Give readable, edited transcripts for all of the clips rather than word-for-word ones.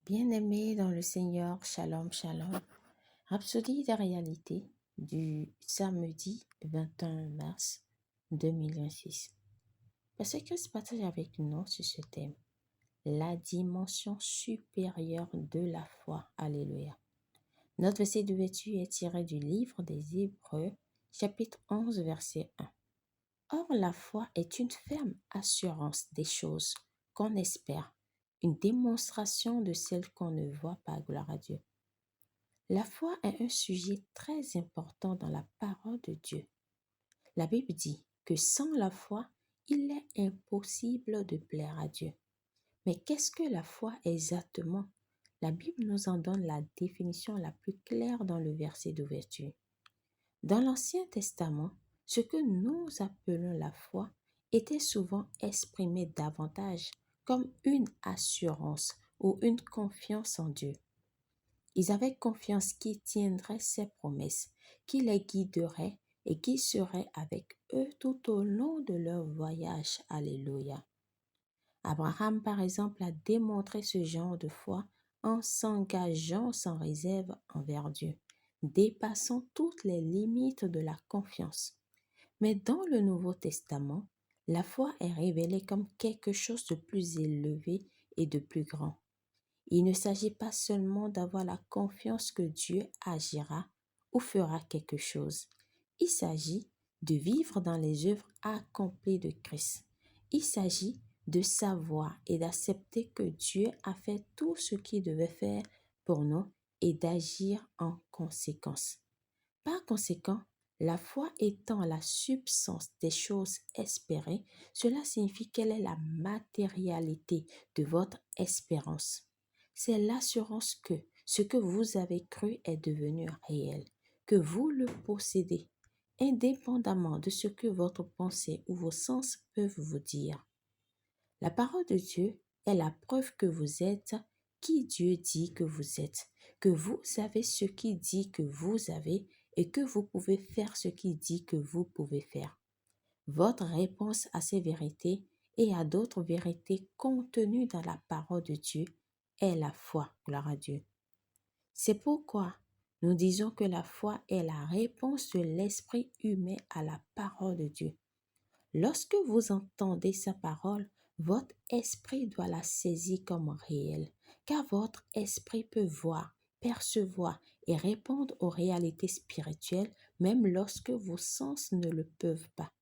Bien-aimés dans le Seigneur, shalom, shalom. Rhapsodie de réalité du samedi 21 mars 2026. Parce que se partage avec nous sur ce thème, la dimension supérieure de la foi. Alléluia. Notre verset d'ouverture est tiré du livre des Hébreux, chapitre 11, verset 1. Or, la foi est une ferme assurance des choses qu'on espère, une démonstration de celles qu'on ne voit pas, gloire à Dieu. La foi est un sujet très important dans la parole de Dieu. La Bible dit que sans la foi, il est impossible de plaire à Dieu. Mais qu'est-ce que la foi exactement? La Bible nous en donne la définition la plus claire dans le verset d'ouverture. Dans l'Ancien Testament, ce que nous appelons la foi était souvent exprimé davantage comme une assurance ou une confiance en Dieu. Ils avaient confiance qu'il tiendrait ses promesses, qu'il les guiderait et qu'il serait avec eux tout au long de leur voyage. Alléluia. Abraham, par exemple, a démontré ce genre de foi en s'engageant sans réserve envers Dieu, dépassant toutes les limites de la confiance. Mais dans le Nouveau Testament, la foi est révélée comme quelque chose de plus élevé et de plus grand. Il ne s'agit pas seulement d'avoir la confiance que Dieu agira ou fera quelque chose. Il s'agit de vivre dans les œuvres accomplies de Christ. Il s'agit de savoir et d'accepter que Dieu a fait tout ce qu'il devait faire pour nous et d'agir en conséquence. Par conséquent, la foi étant la substance des choses espérées, cela signifie quelle est la matérialité de votre espérance. C'est l'assurance que ce que vous avez cru est devenu réel, que vous le possédez, indépendamment de ce que votre pensée ou vos sens peuvent vous dire. La parole de Dieu est la preuve que vous êtes qui Dieu dit que vous êtes, que vous savez ce qu'il dit que vous avez et que vous pouvez faire ce qu'il dit que vous pouvez faire. Votre réponse à ces vérités et à d'autres vérités contenues dans la parole de Dieu est la foi. Gloire à Dieu. C'est pourquoi nous disons que la foi est la réponse de l'esprit humain à la parole de Dieu. Lorsque vous entendez sa parole, votre esprit doit la saisir comme réelle, car votre esprit peut voir, percevoir et répondre aux réalités spirituelles, même lorsque vos sens ne le peuvent pas.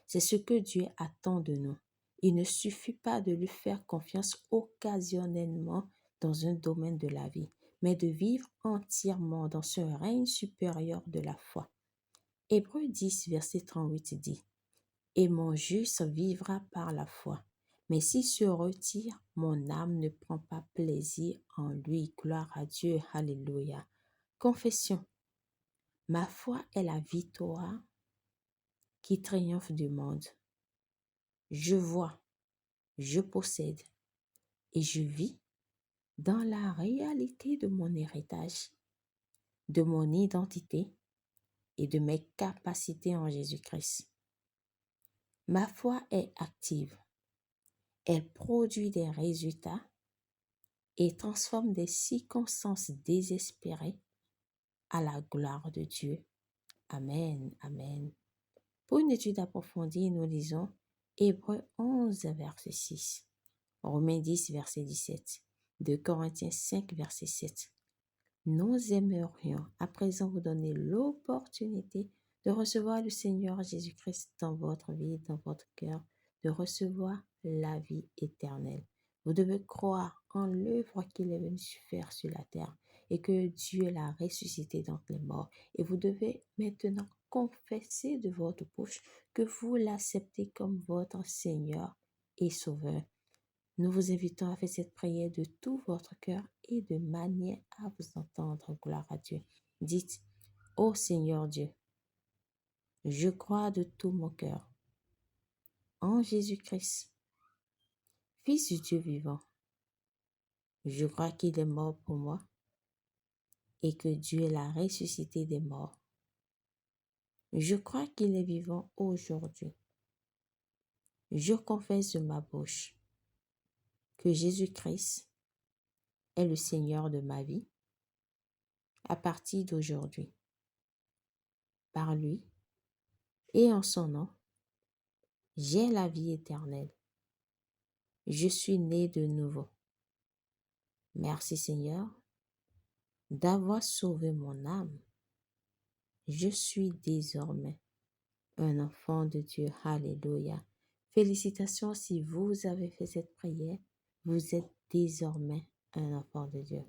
C'est ce que Dieu attend de nous. Il ne suffit pas de lui faire confiance occasionnellement dans un domaine de la vie, mais de vivre entièrement dans ce règne supérieur de la foi. Hébreux 10, verset 38 dit: et mon juste vivra par la foi. Mais s'il se retire, mon âme ne prend pas plaisir en lui. Gloire à Dieu. Alléluia. Confession. Ma foi est la victoire qui triomphe du monde. Je vois, je possède et je vis dans la réalité de mon héritage, de mon identité et de mes capacités en Jésus-Christ. Ma foi est active. Elle produit des résultats et transforme des circonstances désespérées à la gloire de Dieu. Amen, amen. Pour une étude approfondie, nous lisons Hébreux 11, verset 6, Romains 10, verset 17, 2 Corinthiens 5, verset 7. Nous aimerions à présent vous donner l'opportunité de recevoir le Seigneur Jésus-Christ dans votre vie, dans votre cœur, de recevoir la vie éternelle. Vous devez croire en l'œuvre qu'il est venu faire sur la terre et que Dieu l'a ressuscité d'entre les morts. Et vous devez maintenant confesser de votre bouche que vous l'acceptez comme votre Seigneur et Sauveur. Nous vous invitons à faire cette prière de tout votre cœur et de manière à vous entendre. Gloire à Dieu. Dites: ô Seigneur Dieu, je crois de tout mon cœur en Jésus-Christ, Fils du Dieu vivant. Je crois qu'il est mort pour moi et que Dieu l'a ressuscité des morts. Je crois qu'il est vivant aujourd'hui. Je confesse de ma bouche que Jésus-Christ est le Seigneur de ma vie à partir d'aujourd'hui. Par lui et en son nom, j'ai la vie éternelle. Je suis né de nouveau. Merci Seigneur d'avoir sauvé mon âme. Je suis désormais un enfant de Dieu. Alléluia. Félicitations si vous avez fait cette prière. Vous êtes désormais un enfant de Dieu.